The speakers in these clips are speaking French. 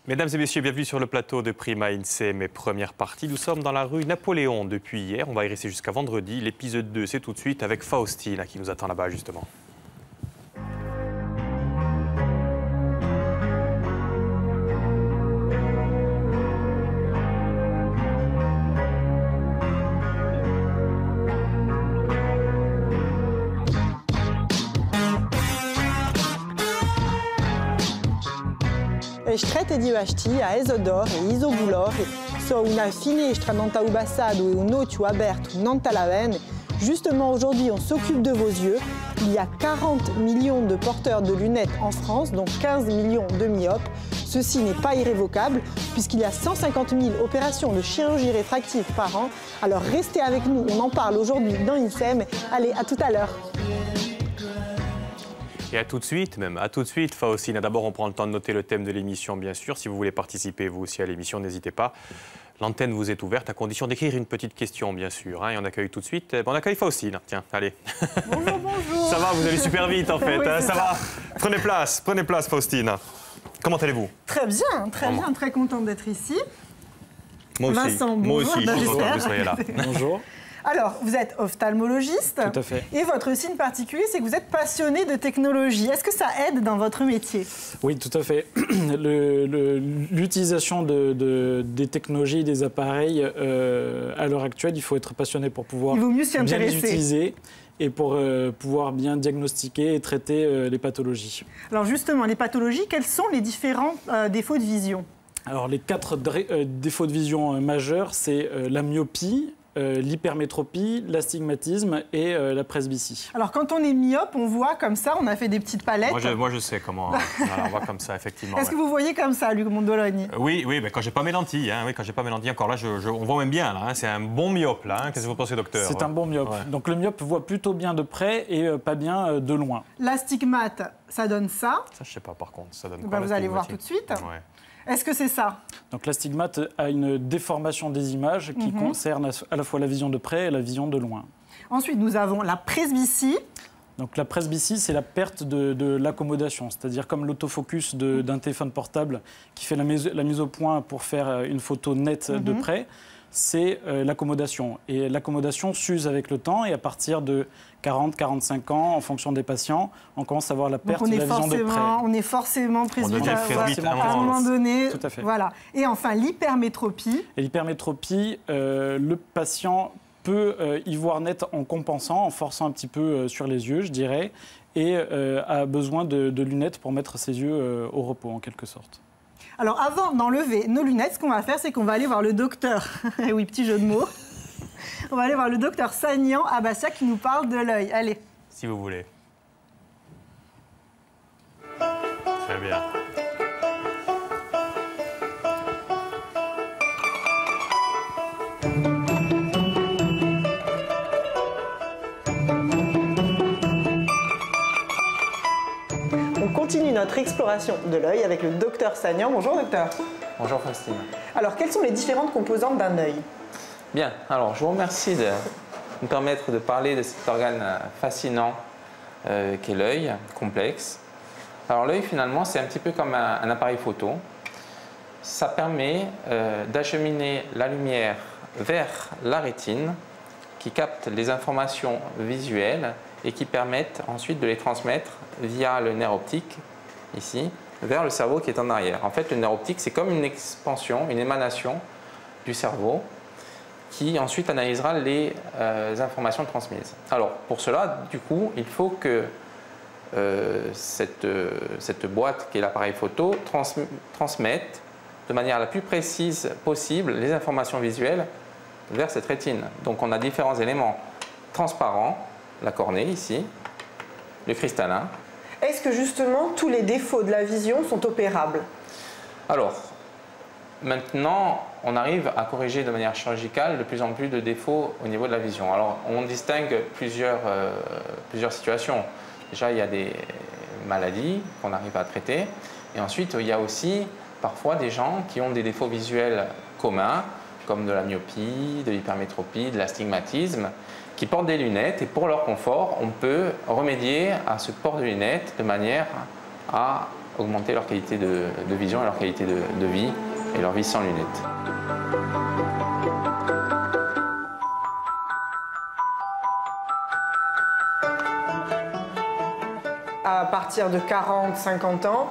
Mesdames et messieurs, bienvenue sur le plateau de Prima INSEE, mes premières parties. Nous sommes dans la rue Napoléon depuis hier. On va y rester jusqu'à vendredi. L'épisode 2, c'est tout de suite avec Faustine qui nous attend là-bas justement. Estret edivaști a ezodor e izogulor so una finestra nanta ubassado et un otiu aberto nanta laven. Justement aujourd'hui on s'occupe de vos yeux. Il y a 40 millions de porteurs de lunettes en France, dont 15 millions de myopes. Ceci n'est pas irrévocable puisqu'il y a 150 000 opérations de chirurgie réfractive par an. Alors restez avec nous, on en parle aujourd'hui dans INSEE. Allez, à tout à l'heure. Et à tout de suite, même, à tout de suite, Faustine. D'abord, on prend le temps de noter le thème de l'émission, bien sûr. Si vous voulez participer, vous aussi, à l'émission, n'hésitez pas. L'antenne vous est ouverte, à condition d'écrire une petite question, bien sûr. Et on accueille tout de suite. On accueille Faustine. Tiens, allez. Bonjour, bonjour. Ça va, vous allez super vite, en fait. Oui, ça va. Prenez place, Faustine. Comment allez-vous? Très bien, très contente d'être ici. Moi aussi. Vincent, moi bonjour. aussi, je suis content que vous soyez là. Bonjour. Alors, vous êtes ophtalmologiste. Tout à fait. Et votre signe particulier, c'est que vous êtes passionné de technologie. Est-ce que ça aide dans votre métier? Oui, tout à fait. L'utilisation des technologies, des appareils, à l'heure actuelle, il faut être passionné pour pouvoir il vaut mieux s'y bien les intéresser. utiliser et pour pouvoir bien diagnostiquer et traiter les pathologies. Alors justement, les pathologies, quels sont les différents défauts de vision? Alors, les 4 défauts de vision majeurs, c'est la myopie, l'hypermétropie, l'astigmatisme et la presbytie. Alors quand on est myope, on voit comme ça, on a fait des petites palettes. Moi, je sais comment. Voilà, on voit comme ça, effectivement. Est-ce que vous voyez comme ça, Luc Mondologne? Oui, mais quand j'ai pas mes lentilles, hein, oui, quand j'ai pas mes lentilles, encore là, on voit même bien, là, hein, c'est un bon myope, là. Hein. Qu'est-ce que vous pensez, docteur? C'est un bon myope. Ouais. Donc le myope voit plutôt bien de près et pas bien de loin. L'astigmate, ça donne ça. Ça, je sais pas, par contre, ça donne quoi? Ben, vous allez voir tout de suite. Ouais. Est-ce que c'est ça? Donc l'astigmate a une déformation des images qui concerne à la fois la vision de près et la vision de loin. Ensuite, nous avons la presbytie. Donc la presbytie, c'est la perte de l'accommodation, c'est-à-dire comme l'autofocus d'un téléphone portable qui fait la mise au point pour faire une photo nette de près, c'est l'accommodation. Et l'accommodation s'use avec le temps et à partir de 40-45 ans, en fonction des patients, on commence à voir la perte de la vision de près. On est forcément presbyte presbyte à un moment donné. Tout à fait. Voilà. Et enfin, l'hypermétropie. Et l'hypermétropie, le patient peut y voir net en compensant, en forçant un petit peu sur les yeux, je dirais, et a besoin de lunettes pour mettre ses yeux au repos, en quelque sorte. Alors, avant d'enlever nos lunettes, ce qu'on va faire, c'est qu'on va aller voir le docteur. Oui, petit jeu de mots. On va aller voir le docteur Sagnan Abbassia qui nous parle de l'œil. Allez. Si vous voulez. Très bien. On continue notre exploration de l'œil avec le docteur Sagnan. Bonjour, docteur. Bonjour Faustine. Alors, quelles sont les différentes composantes d'un œil? Bien, alors je vous remercie de me permettre de parler de cet organe fascinant qu'est l'œil, complexe. Alors l'œil finalement c'est un petit peu comme un appareil photo. Ça permet d'acheminer la lumière vers la rétine qui capte les informations visuelles et qui permettent ensuite de les transmettre via le nerf optique, ici, vers le cerveau qui est en arrière. En fait le nerf optique c'est comme une expansion, une émanation du cerveau qui ensuite analysera les informations transmises. Alors, pour cela, du coup, il faut que cette boîte qui est l'appareil photo transmette de manière la plus précise possible les informations visuelles vers cette rétine. Donc, on a différents éléments transparents, la cornée ici, le cristallin. Est-ce que justement tous les défauts de la vision sont opérables? Alors, maintenant, on arrive à corriger de manière chirurgicale de plus en plus de défauts au niveau de la vision. Alors, on distingue plusieurs situations. Déjà, il y a des maladies qu'on arrive à traiter. Et ensuite, il y a aussi parfois des gens qui ont des défauts visuels communs, comme de la myopie, de l'hypermétropie, de l'astigmatisme, qui portent des lunettes. Et pour leur confort, on peut remédier à ce port de lunettes de manière à augmenter leur qualité de vision et leur qualité de vie et leur vie sans lunettes. À partir de 40, 50 ans,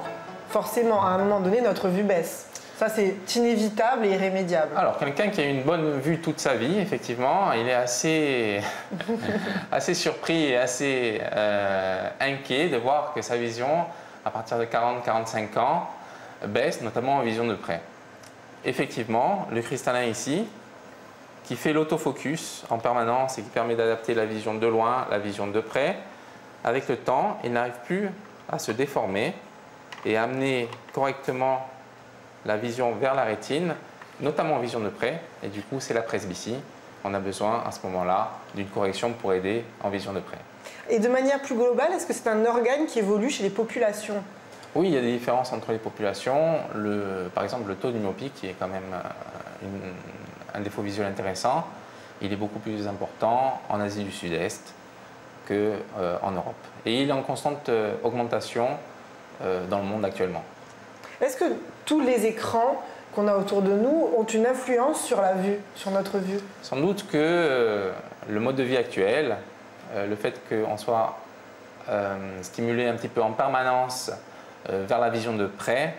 forcément, à un moment donné, notre vue baisse. Ça, c'est inévitable et irrémédiable. Alors, quelqu'un qui a une bonne vue toute sa vie, effectivement, il est assez, assez surpris et assez inquiet de voir que sa vision, à partir de 40-45 ans, baisse, notamment en vision de près. Effectivement, le cristallin ici, qui fait l'autofocus en permanence et qui permet d'adapter la vision de loin, la vision de près, avec le temps, il n'arrive plus à se déformer et à amener correctement la vision vers la rétine, notamment en vision de près, et du coup c'est la presbytie. On a besoin à ce moment-là d'une correction pour aider en vision de près. Et de manière plus globale, est-ce que c'est un organe qui évolue chez les populations? Oui, il y a des différences entre les populations. Par exemple, le taux de myopie, qui est quand même un défaut visuel intéressant, il est beaucoup plus important en Asie du Sud-Est qu'en Europe. Et il est en constante augmentation dans le monde actuellement. Est-ce que tous les écrans qu'on a autour de nous ont une influence sur la vue, sur notre vue? Sans doute que le mode de vie actuel, le fait qu'on soit stimulé un petit peu en permanence vers la vision de près,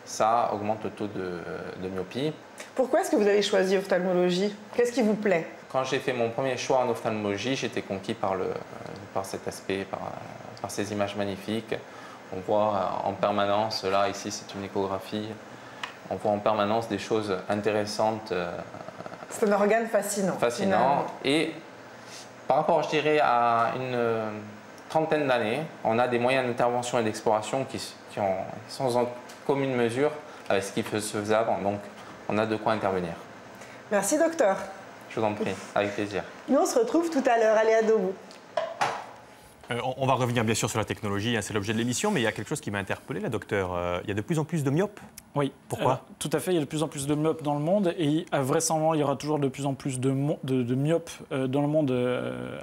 ça augmente le taux de myopie. Pourquoi est-ce que vous avez choisi ophtalmologie? Qu'est-ce qui vous plaît? Quand j'ai fait mon premier choix en ophtalmologie, j'étais conquis par cet aspect, par ces images magnifiques. On voit en permanence, là, ici, c'est une échographie, on voit en permanence des choses intéressantes. C'est un organe fascinant. Fascinant. Et par rapport, je dirais, à une trentaine d'années, on a des moyens d'intervention et d'exploration qui sont en commune mesure avec ce qui se faisait avant. Donc, on a de quoi intervenir. Merci, docteur. Je vous en prie, avec plaisir. Nous, on se retrouve tout à l'heure. Allez, à debout. On va revenir bien sûr sur la technologie, hein, c'est l'objet de l'émission, mais il y a quelque chose qui m'a interpellé, là, docteur. Il y a de plus en plus de myopes. Oui. Pourquoi? Tout à fait, il y a de plus en plus de myopes dans le monde et vraisemblablement il y aura toujours de plus en plus de myopes dans le monde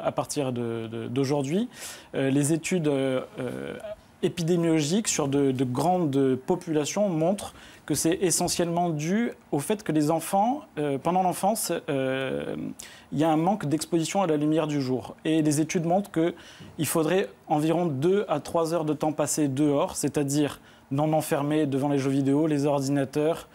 à partir d'aujourd'hui. Les études épidémiologiques sur de grandes populations montrent que c'est essentiellement dû au fait que les enfants, pendant l'enfance, il y a un manque d'exposition à la lumière du jour. Et les études montrent qu'il faudrait environ 2 à 3 heures de temps passé dehors, c'est-à-dire non enfermés devant les jeux vidéo, les ordinateurs,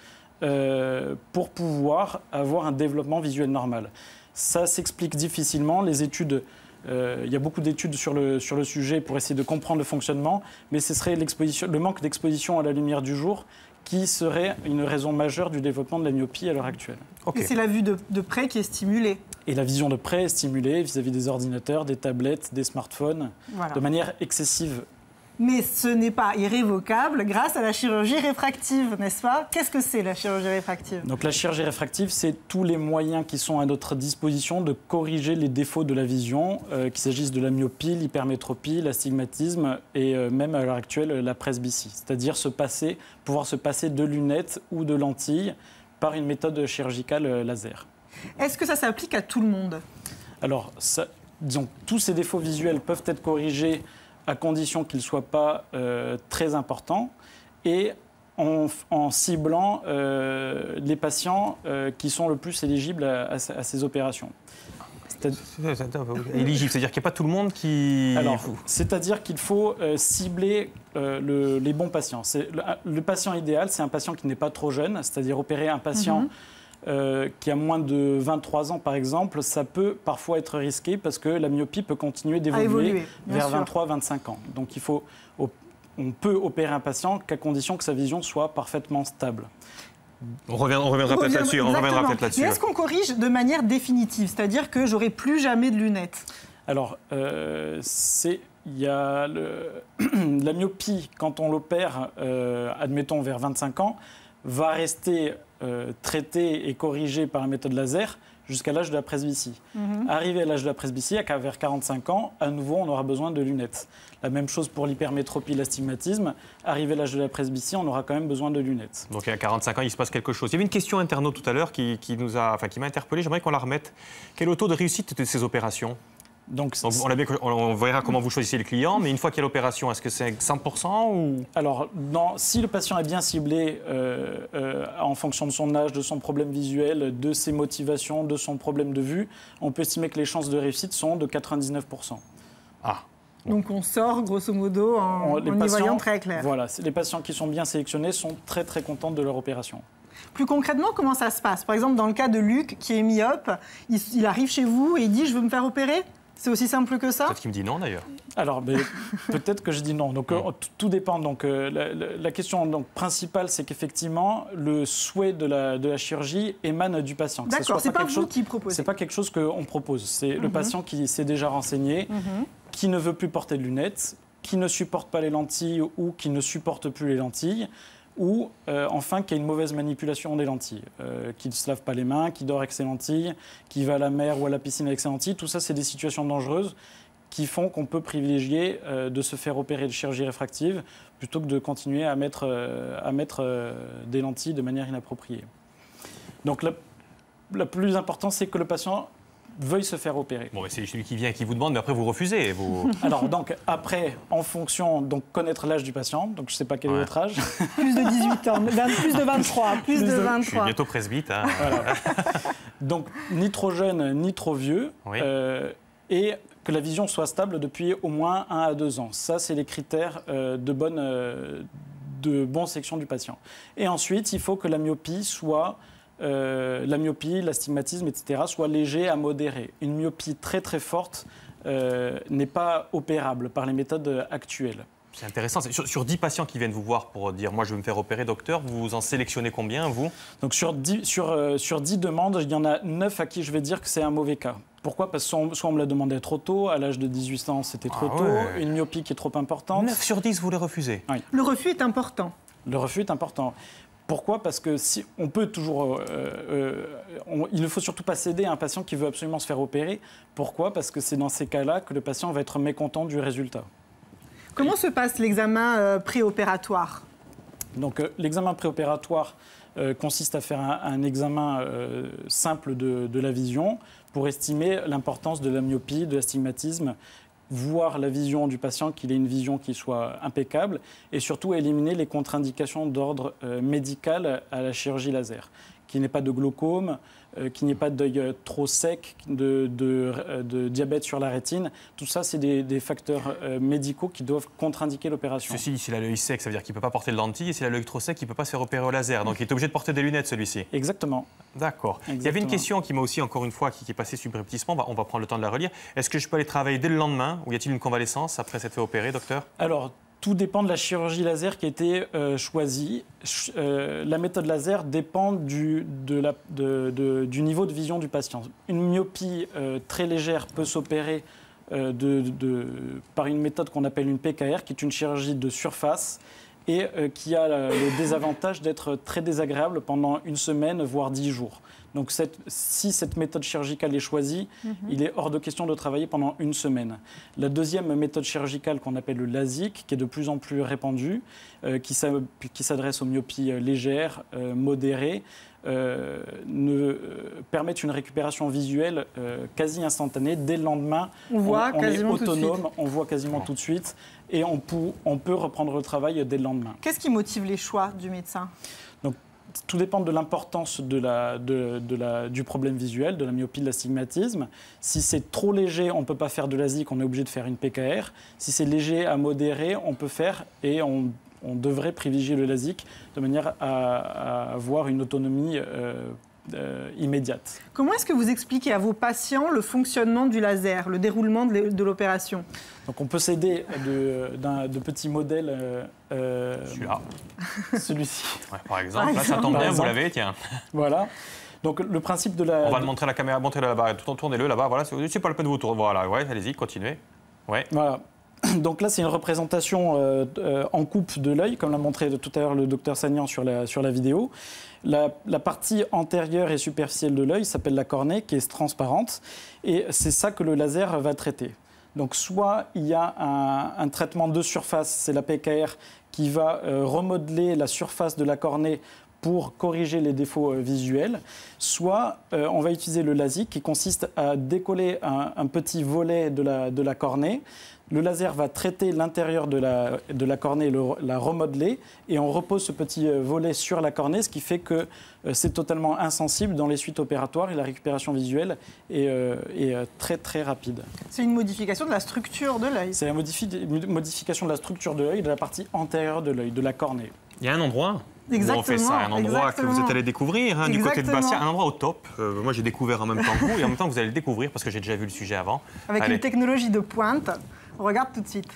pour pouvoir avoir un développement visuel normal. Ça s'explique difficilement. Les études, il y a beaucoup d'études sur le sujet pour essayer de comprendre le fonctionnement, mais ce serait le manque d'exposition à la lumière du jour qui serait une raison majeure du développement de la myopie à l'heure actuelle. Okay. Et c'est la vue de près qui est stimulée. Et la vision de près est stimulée vis-à-vis des ordinateurs, des tablettes, des smartphones, voilà, de manière excessive. Mais ce n'est pas irrévocable grâce à la chirurgie réfractive, n'est-ce pas? Qu'est-ce que c'est la chirurgie réfractive? Donc la chirurgie réfractive, c'est tous les moyens qui sont à notre disposition de corriger les défauts de la vision, qu'il s'agisse de la myopie, l'hypermétropie, l'astigmatisme et même à l'heure actuelle la presbytie. C'est-à-dire pouvoir se passer de lunettes ou de lentilles par une méthode chirurgicale laser. Est-ce que ça s'applique à tout le monde? Alors, disons, tous ces défauts visuels peuvent être corrigés à condition qu'ils ne soient pas très importants et en ciblant les patients qui sont le plus éligibles à ces opérations. Éligible, c'est-à-dire qu'il n'y a pas tout le monde qui... Alors, c'est-à-dire qu'il faut cibler les bons patients. Le patient idéal, c'est un patient qui n'est pas trop jeune, c'est-à-dire opérer un patient qui a moins de 23 ans, par exemple, ça peut parfois être risqué parce que la myopie peut continuer d'évoluer vers 23-25 ans. Donc, on peut opérer un patient qu'à condition que sa vision soit parfaitement stable. On reviendra peut-être là-dessus. Mais est-ce qu'on corrige de manière définitive? C'est-à-dire que j'aurai plus jamais de lunettes? Alors, il y a la myopie, quand on l'opère, admettons, vers 25 ans, va rester traitée et corrigée par la méthode laser jusqu'à l'âge de la presbytie. Arrivé à l'âge de la presbytie, vers 45 ans, à nouveau, on aura besoin de lunettes. La même chose pour l'hypermétropie, l'astigmatisme. Arrivé à l'âge de la presbytie, on aura quand même besoin de lunettes. Donc à 45 ans, il se passe quelque chose. Il y avait une question internaute tout à l'heure qui m'a interpellé. J'aimerais qu'on la remette. Quel est le taux de réussite de ces opérations? Donc on verra comment vous choisissez le client, mais une fois qu'il y a l'opération, est-ce que c'est 100% ou... Alors, si le patient est bien ciblé en fonction de son âge, de son problème visuel, de ses motivations, de son problème de vue, on peut estimer que les chances de réussite sont de 99%. Ah. Donc on sort grosso modo en y voyant très clair. Voilà, les patients qui sont bien sélectionnés sont très très contents de leur opération. Plus concrètement, comment ça se passe? Par exemple, dans le cas de Luc, qui est myope, il arrive chez vous et il dit « je veux me faire opérer ». C'est aussi simple que ça? Peut-être qu'il me dit non d'ailleurs. Alors, peut-être que je dis non. Donc, tout dépend. Donc, la question principale, c'est qu'effectivement, le souhait de la chirurgie émane du patient. D'accord, c'est pas vous qui proposez. C'est pas quelque chose qu'on propose. C'est le patient qui s'est déjà renseigné, qui ne veut plus porter de lunettes, qui ne supporte pas les lentilles ou qui ne supporte plus les lentilles, ou enfin qui a une mauvaise manipulation des lentilles, qui ne se lave pas les mains, qui dort avec ses lentilles, qui va à la mer ou à la piscine avec ses lentilles. Tout ça, c'est des situations dangereuses qui font qu'on peut privilégier de se faire opérer de chirurgie réfractive plutôt que de continuer à mettre des lentilles de manière inappropriée. Donc la plus importante, c'est que le patient veuille se faire opérer. Bon, c'est celui qui vient et qui vous demande, mais après vous refusez. Alors donc après, en fonction, donc connaître l'âge du patient, donc je ne sais pas quel est votre âge. Plus de 18 ans, plus de 23, plus de 23. Je suis bientôt presbyte. Hein. Voilà. Donc ni trop jeune, ni trop vieux, et que la vision soit stable depuis au moins 1 à 2 ans. Ça, c'est les critères de bonne section du patient. Et ensuite, il faut que la myopie soit... l'astigmatisme, etc., soit léger à modéré. Une myopie très très forte n'est pas opérable par les méthodes actuelles. C'est intéressant. Sur 10 patients qui viennent vous voir pour dire « moi je veux me faire opérer, docteur », vous en sélectionnez combien, vous? Donc sur 10 demandes, il y en a 9 à qui je vais dire que c'est un mauvais cas. Pourquoi? Parce que soit on me l'a demandé trop tôt, à l'âge de 18 ans c'était trop tôt, une myopie qui est trop importante. 9 sur 10, vous les refusez? Oui. Le refus est important. Le refus est important. Pourquoi? Parce que si on peut toujours, il ne faut surtout pas céder à un patient qui veut absolument se faire opérer. Pourquoi? Parce que c'est dans ces cas-là que le patient va être mécontent du résultat. Comment se passe l'examen préopératoire? Donc l'examen préopératoire consiste à faire un examen simple de la vision pour estimer l'importance de la myopie, de l'astigmatisme, voir la vision du patient, qu'il ait une vision qui soit impeccable, et surtout éliminer les contre-indications d'ordre médical à la chirurgie laser, qu'il n'y ait pas de glaucome, qu'il n'y ait pas d'œil trop sec, de diabète sur la rétine. Tout ça, c'est des facteurs médicaux qui doivent contre-indiquer l'opération. Ceci, s'il a l'œil sec, ça veut dire qu'il ne peut pas porter de lentilles, et s'il a l'œil trop sec, il ne peut pas se faire opérer au laser. Donc il est obligé de porter des lunettes, celui-ci. Exactement. D'accord. Il y avait une question qui m'a aussi, encore une fois, qui est passée subrepticement. On va prendre le temps de la relire. Est-ce que je peux aller travailler dès le lendemain, ou y a-t-il une convalescence après s'être fait opérer, docteur? Alors, tout dépend de la chirurgie laser qui a été choisie. La méthode laser dépend du niveau de vision du patient. Une myopie très légère peut s'opérer par une méthode qu'on appelle une PKR, qui est une chirurgie de surface et qui a le désavantage d'être très désagréable pendant 1 semaine, voire 10 jours. Donc si cette méthode chirurgicale est choisie, il est hors de question de travailler pendant 1 semaine. La deuxième méthode chirurgicale qu'on appelle le LASIK, qui est de plus en plus répandue, qui s'adresse aux myopies légères, modérées, permet une récupération visuelle quasi instantanée. Dès le lendemain, on est autonome, on voit quasiment tout de suite et on peut reprendre le travail dès le lendemain. Qu'est-ce qui motive les choix du médecin? Donc, tout dépend de l'importance du problème visuel, de la myopie, de l'astigmatisme. Si c'est trop léger, on ne peut pas faire de LASIK, on est obligé de faire une PKR. Si c'est léger à modéré, on peut faire et on devrait privilégier le LASIK de manière à avoir une autonomie immédiate. Comment est-ce que vous expliquez à vos patients le fonctionnement du laser, le déroulement de l'opération? Donc on peut s'aider de petits modèles. Celui-là. Celui-ci. Ouais, par exemple, là ça tombe bien, vous l'avez, tiens. Voilà. Donc le principe de la... On va le montrer à la caméra, montrez-le là-bas, tournez-le là-bas, voilà, c'est pas le peine de vous tourner, voilà, ouais, allez-y, continuez. Ouais. Voilà. Donc là, c'est une représentation en coupe de l'œil, comme l'a montré tout à l'heure le docteur Sagnan sur la vidéo. La partie antérieure et superficielle de l'œil s'appelle la cornée, qui est transparente, et c'est ça que le laser va traiter. Donc soit il y a un traitement de surface, c'est la PKR, qui va remodeler la surface de la cornée pour corriger les défauts visuels, soit on va utiliser le LASIK qui consiste à décoller un petit volet de la cornée. Le laser va traiter l'intérieur de la cornée, la remodeler, et on repose ce petit volet sur la cornée, ce qui fait que c'est totalement insensible dans les suites opératoires et la récupération visuelle est très très rapide. C'est une modification de la structure de l'œil. C'est une modification de la structure de l'œil, de la partie antérieure de l'œil, de la cornée. Il y a un endroit où on fait ça, un endroit que vous êtes allé découvrir, du côté de Bastia, un endroit au top. Moi, j'ai découvert en même temps que vous, et en même temps, vous allez le découvrir parce que j'ai déjà vu le sujet avant. Avec une technologie de pointe. On regarde tout de suite.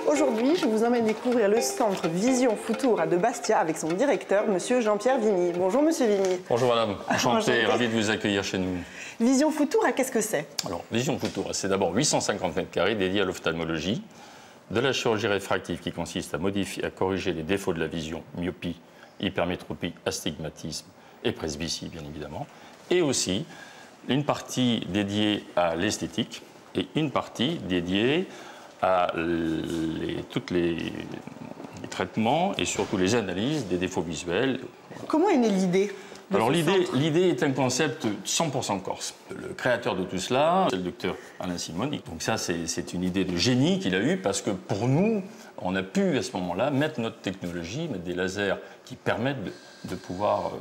Aujourd'hui, je vous emmène découvrir le centre Vision Futura de Bastia avec son directeur, monsieur Jean-Pierre Vigny. Bonjour, monsieur Vigny. Bonjour, madame. Enchanté, ravi de vous accueillir chez nous. Vision Futura, qu'est-ce que c'est? Alors, Vision Futura, c'est d'abord 850 mètres carrés dédiés à l'ophtalmologie, de la chirurgie réfractive qui consiste à corriger les défauts de la vision, myopie, hypermétropie, astigmatisme et presbytie, bien évidemment, et aussi une partie dédiée à l'esthétique et une partie dédiée à tous les traitements et surtout les analyses des défauts visuels. Comment est née l'idée? Alors l'idée est un concept 100% corse. Le créateur de tout cela, c'est le docteur Alain Simoni. Donc ça, c'est une idée de génie qu'il a eue parce que pour nous, on a pu à ce moment-là mettre notre technologie, mettre des lasers qui permettent de pouvoir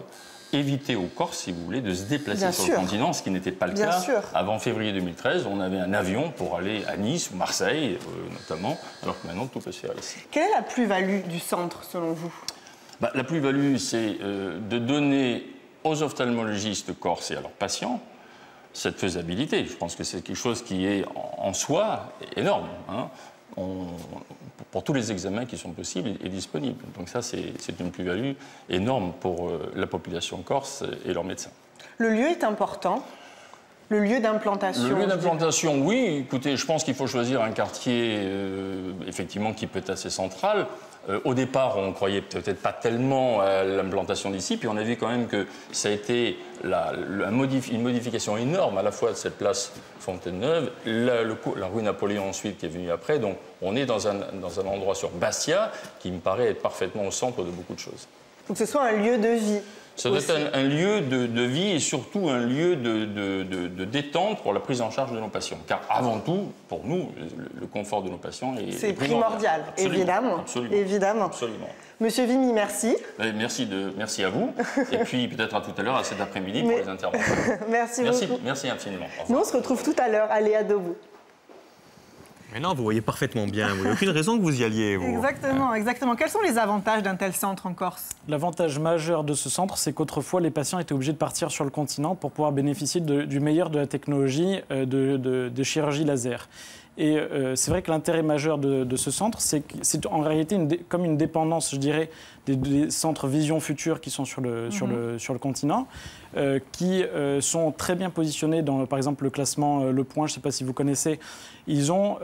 éviter aux Corses, si vous voulez, de se déplacer sur le continent, ce qui n'était pas le cas. Avant février 2013, on avait un avion pour aller à Nice ou Marseille, notamment, alors que maintenant, tout peut se faire ici. Quelle est la plus-value du centre, selon vous? La plus-value, c'est de donner aux ophtalmologistes corses et à leurs patients cette faisabilité. Je pense que c'est quelque chose qui est en soi énorme, hein. Pour tous les examens qui sont possibles et disponibles. Donc ça, c'est une plus-value énorme pour la population corse et leurs médecins. Le lieu est important. Le lieu d'implantation. Le lieu d'implantation, oui. Écoutez, je pense qu'il faut choisir un quartier, effectivement, qui peut être assez central. Au départ, on ne croyait peut-être pas tellement à l'implantation d'ici, puis on a vu quand même que ça a été une modification énorme à la fois de cette place Fontaine-Neuve, la rue Napoléon ensuite qui est venue après. Donc on est dans un endroit sur Bastia qui me paraît être parfaitement au centre de beaucoup de choses. Il faut que ce soit un lieu de vie. Ça doit être un lieu de vie et surtout un lieu de détente pour la prise en charge de nos patients. Car avant tout, pour nous, le confort de nos patients est primordial. Absolument. Évidemment. Absolument. Évidemment. Absolument. Monsieur Vigny, merci. Merci à vous. Et puis peut-être à tout à l'heure, à cet après-midi, pour les interventions. Merci beaucoup. Merci infiniment. Nous, on se retrouve tout à l'heure. Allez, à debout. Mais non, vous voyez parfaitement bien. Il n'y a aucune raison que vous y alliez. Vous. Exactement, exactement. Quels sont les avantages d'un tel centre en Corse? L'avantage majeur de ce centre, c'est qu'autrefois, les patients étaient obligés de partir sur le continent pour pouvoir bénéficier du meilleur de la technologie de chirurgie laser. Et c'est vrai que l'intérêt majeur de ce centre, c'est que c'est en réalité comme une dépendance, je dirais, des centres Vision Future qui sont sur le continent, qui sont très bien positionnés dans, par exemple, le classement Le Point, je ne sais pas si vous connaissez. Ils sont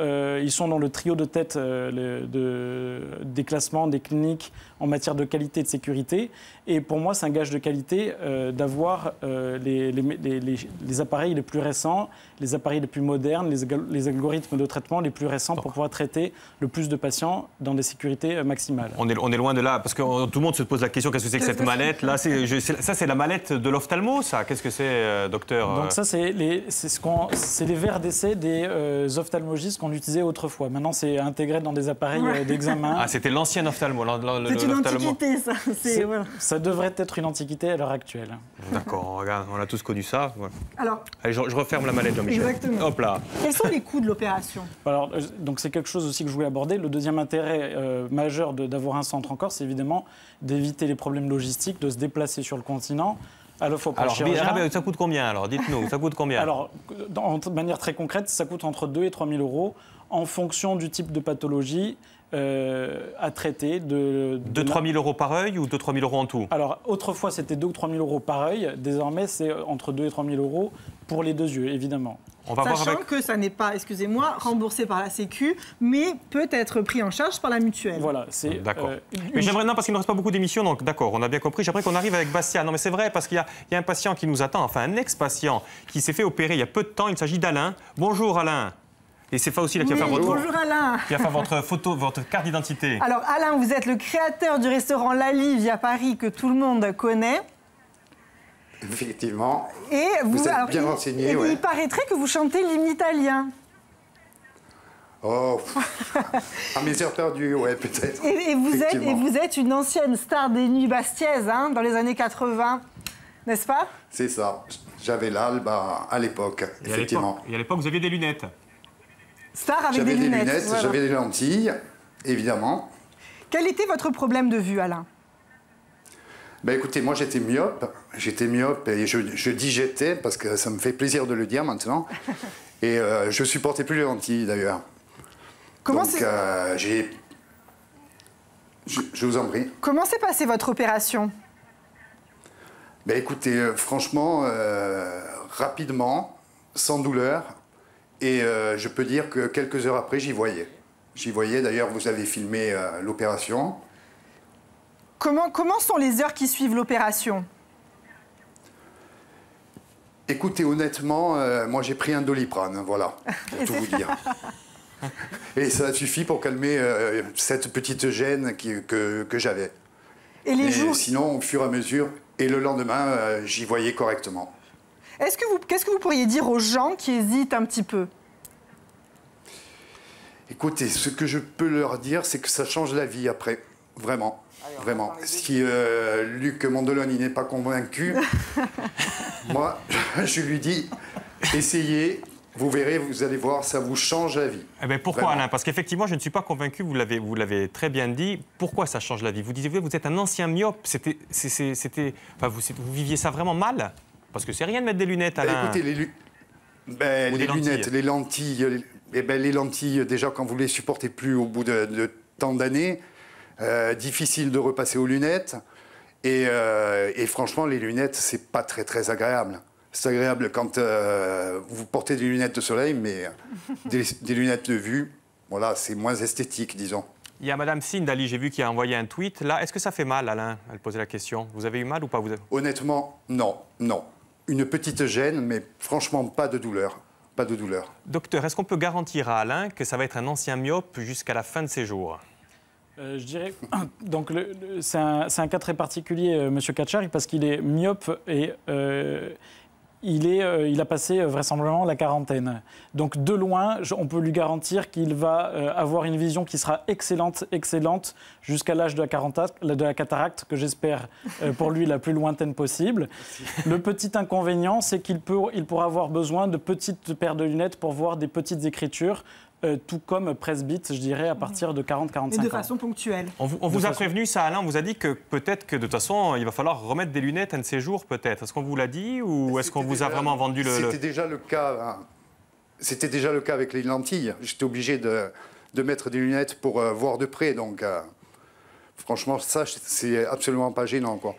dans le trio de tête des classements des cliniques en matière de qualité et de sécurité. Et pour moi, c'est un gage de qualité d'avoir les appareils les plus récents, les appareils les plus modernes, les algorithmes de traitement les plus récents pour pouvoir traiter le plus de patients dans des sécurités maximales. On est loin de là, parce que tout le monde se pose la question, qu'est-ce que c'est que cette mallette? Là, ça, c'est la mallette de l'ophtalmo, ça? Qu'est-ce que c'est, docteur? Donc ça, c'est les verres d'essai des ophtalmologistes qu'on utilisait autrefois. Maintenant, c'est intégré dans des appareils d'examen. Ah, c'était l'ancien ophtalmo. C'est une antiquité, ça. Ça devrait être une antiquité à l'heure actuelle. D'accord, regarde, on a tous connu ça. Ouais. Alors, allez, je referme la mallette, Jean-Michel. Exactement. Hop là. Quels sont les coûts de l'opération? Alors, donc c'est quelque chose aussi que je voulais aborder. Le deuxième intérêt majeur d'avoir un centre en Corse, c'est évidemment d'éviter les problèmes logistiques, de se déplacer sur le continent. À la fois pour le chirurgien. Ça coûte combien alors? Dites-nous, ça coûte combien? Alors, de manière très concrète, ça coûte entre 2 et 3 000 euros en fonction du type de pathologie à traiter. 2-3 000 euros par œil ou 2-3 000 euros en tout? Alors, autrefois, c'était 2 ou 3 000 euros par œil. Désormais, c'est entre 2 et 3 000 euros pour les 2 yeux, évidemment. On va voir Sachant avec... que ça n'est pas, excusez-moi, remboursé par la Sécu, mais peut être pris en charge par la mutuelle. Voilà, c'est... D'accord. Mais j'aimerais, non, parce qu'il ne reste pas beaucoup d'émissions, donc d'accord, on a bien compris. J'aimerais qu'on arrive avec Bastien. Non, mais c'est vrai, parce qu'il y a un patient qui nous attend, enfin un ex-patient, qui s'est fait opérer il y a peu de temps. Il s'agit d'Alain. Bonjour Alain. Et c'est Fauci là, qui va faire bonjour Alain. qui va faire votre photo, votre carte d'identité. Alors Alain, vous êtes le créateur du restaurant Lalive à Paris que tout le monde connaît. Effectivement. Et vous êtes bien renseigné, ouais. Il paraîtrait que vous chantez l'hymne italien. Oh, à mes heures perdues, ouais, peut-être. Et vous êtes une ancienne star des nuits bastiaises, hein, dans les années 80, n'est-ce pas? C'est ça. J'avais l'Albe à l'époque, effectivement. Et à l'époque, vous aviez des lunettes. Star avec des lunettes. J'avais des lunettes, voilà. J'avais des lentilles, évidemment. Quel était votre problème de vue, Alain? Ben écoutez, moi j'étais myope et je dis j'étais parce que ça me fait plaisir de le dire maintenant. Et je supportais plus les lentilles d'ailleurs. Comment Donc je vous en prie. Comment s'est passée votre opération? Ben écoutez, franchement, rapidement, sans douleur. Et je peux dire que quelques heures après, j'y voyais. J'y voyais, d'ailleurs, vous avez filmé l'opération. Comment sont les heures qui suivent l'opération? Écoutez, honnêtement, moi j'ai pris un Doliprane, voilà, pour tout vous dire. Et ça suffit pour calmer cette petite gêne que j'avais. Et les jours... Sinon, au fur et à mesure, et le lendemain, j'y voyais correctement. Qu'est-ce que vous pourriez dire aux gens qui hésitent un petit peu? Écoutez, ce que je peux leur dire, c'est que ça change la vie après, vraiment. Vraiment. Si Luc Mondolone n'est pas convaincu, moi, je lui dis, essayez, vous verrez, vous allez voir, ça vous change la vie. Eh bien, pourquoi, vraiment. Alain? Parce qu'effectivement, je ne suis pas convaincu, vous l'avez très bien dit. Pourquoi ça change la vie? Vous disiez, vous êtes un ancien myope. Enfin, vous viviez ça vraiment mal? Parce que c'est rien de mettre des lunettes, Alain. Écoutez, les lunettes, les lentilles, les lentilles, déjà, quand vous les supportez plus au bout de tant d'années, difficile de repasser aux lunettes. Et franchement, les lunettes, c'est pas très, très agréable. C'est agréable quand vous portez des lunettes de soleil, mais des lunettes de vue, voilà, c'est moins esthétique, disons. Il y a Madame Sindali, j'ai vu, qui a envoyé un tweet. Là, est-ce que ça fait mal, Alain? Elle posait la question. Vous avez eu mal ou pas? Honnêtement, non. Une petite gêne, mais franchement, pas de douleur. Pas de douleur. Docteur, est-ce qu'on peut garantir à Alain que ça va être un ancien myope jusqu'à la fin de ses jours? Je dirais, donc c'est un cas très particulier, Monsieur Katchari, parce qu'il est myope et il a passé vraisemblablement la quarantaine. Donc de loin, on peut lui garantir qu'il va avoir une vision qui sera excellente jusqu'à l'âge de la cataracte, que j'espère pour lui la plus lointaine possible. Le petit inconvénient, c'est qu'il pourra avoir besoin de petites paires de lunettes pour voir des petites écritures. Tout comme presbyte, je dirais, à partir de 40-45 ans. Et de façon ponctuelle. On vous a prévenu ça, Alain? On vous a dit que peut-être que de toute façon, il va falloir remettre des lunettes un de ces jours, peut-être. Est-ce qu'on vous l'a dit ou est-ce qu'on vous a vraiment vendu le... C'était déjà le cas. Hein. C'était déjà le cas avec les lentilles. J'étais obligé de mettre des lunettes pour voir de près. Donc, franchement, ça, c'est absolument pas gênant, quoi.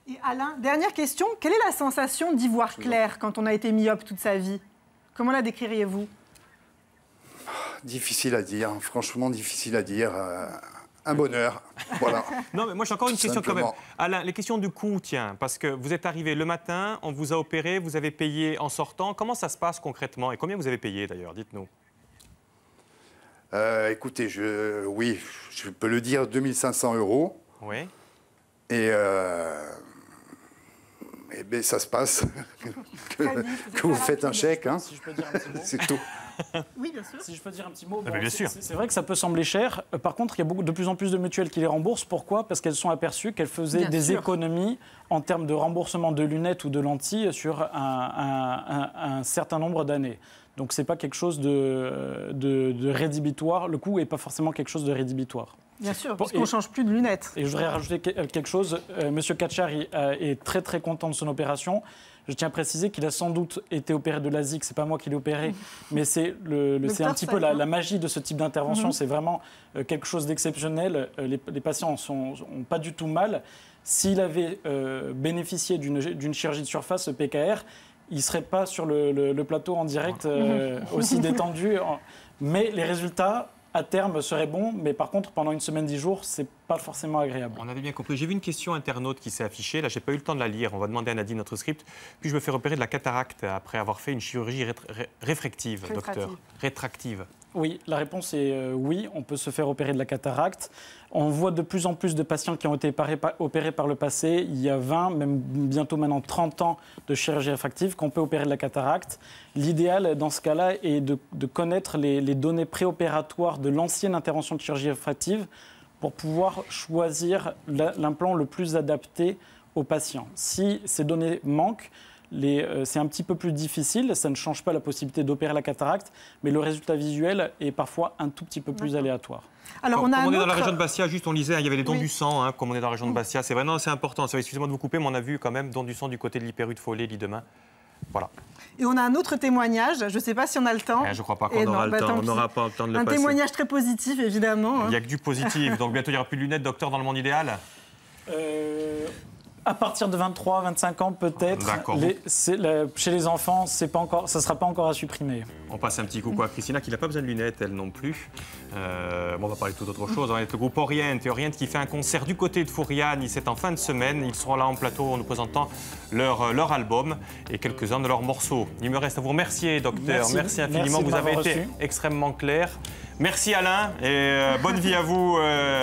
Et Alain, dernière question. Quelle est la sensation d'y voir clair quand on a été myope toute sa vie? Comment la décririez-vous? Difficile à dire, franchement difficile à dire. Un bonheur, voilà. Non, mais moi j'ai encore une question quand même. Simplement. Alain, les questions du coût, tiens, parce que vous êtes arrivé le matin, on vous a opéré, vous avez payé en sortant. Comment ça se passe concrètement et combien vous avez payé d'ailleurs? Dites-nous. Écoutez, oui, je peux le dire, 2500 €. Oui. Et bien, ça se passe que vous faites un chèque, hein. Si je peux dire un petit mot. C'est tout. Oui, bien sûr. Si je peux dire un petit mot, bien sûr. C'est vrai que ça peut sembler cher. Par contre, il y a de plus en plus de mutuelles qui les remboursent. Pourquoi? Parce qu'elles sont aperçues qu'elles faisaient Bien des sûr. économies en termes de remboursement de lunettes ou de lentilles sur un certain nombre d'années. Donc, ce n'est pas quelque chose de rédhibitoire. Le coût n'est pas forcément quelque chose de rédhibitoire. Bien sûr, puisqu'on ne change plus de lunettes. Et je voudrais rajouter quelque chose. Monsieur Katchari est très, très content de son opération. Je tiens à préciser qu'il a sans doute été opéré de l'ASIC, c'est pas moi qui l'ai opéré, mais c'est un petit peu la magie de ce type d'intervention. C'est vraiment quelque chose d'exceptionnel. Les patients n'ont pas du tout mal. S'il avait bénéficié d'une chirurgie de surface, PKR, il ne serait pas sur le plateau en direct aussi détendu. Mais les résultats, à terme, seraient bons. Mais par contre, pendant une semaine, 10 jours, ce n'est pas forcément agréable. On avait bien compris. J'ai vu une question internaute qui s'est affichée. Là, je n'ai pas eu le temps de la lire. On va demander à Nadine notre script. Puis je me fais repérer de la cataracte après avoir fait une chirurgie réfractive, docteur. Rétractive. Oui, la réponse est oui, on peut se faire opérer de la cataracte. On voit de plus en plus de patients qui ont été opérés par le passé. Il y a 20, même bientôt maintenant 30 ans de chirurgie réfractive qu'on peut opérer de la cataracte. L'idéal dans ce cas-là est de connaître les données préopératoires de l'ancienne intervention de chirurgie réfractive pour pouvoir choisir l'implant le plus adapté au patient. Si ces données manquent, c'est un petit peu plus difficile, ça ne change pas la possibilité d'opérer la cataracte, mais le résultat visuel est parfois un tout petit peu plus aléatoire. Alors, comme on est dans la région de Bastia, juste on lisait, il y avait les dons du sang, comme on est dans la région de Bastia. C'est vraiment assez important. Excusez-moi de vous couper, mais on a vu quand même dons du sang du côté de l'Hyper-U de Follet, Lit-Demain. Voilà. Et on a un autre témoignage, je ne sais pas si on a le temps. Je ne crois pas qu'on aura le temps, on n'aura pas le temps de le passer. Un témoignage très positif, évidemment. Il n'y a que du positif, donc bientôt il n'y aura plus de lunettes, docteur, dans le monde idéal À partir de 23, 25 ans peut-être. D'accord. Chez les enfants, ça ne sera pas encore à supprimer. On passe un petit coucou à Christina qui n'a pas besoin de lunettes, elle non plus. On va parler de toute autre chose. On est le groupe Orient qui fait un concert du côté de Fouriane. C'est en fin de semaine. Ils seront là en plateau en nous présentant leur album et quelques-uns de leurs morceaux. Il me reste à vous remercier, docteur. Merci infiniment. Vous avez été extrêmement clair. Merci Alain et bonne vie à vous.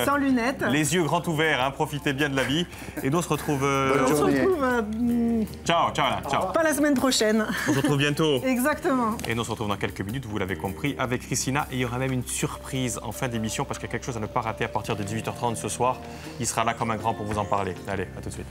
Sans lunettes. Les yeux grands ouverts, profitez bien de la vie. Et nous on se retrouve. Bonne journée. Ciao Alain. Ciao. Pas la semaine prochaine. On se retrouve bientôt. Exactement. Et nous on se retrouve dans quelques minutes, vous l'avez compris, avec Christina. Et il y aura même une surprise en fin d'émission parce qu'il y a quelque chose à ne pas rater à partir de 18h30 ce soir. Il sera là comme un grand pour vous en parler. Allez, à tout de suite.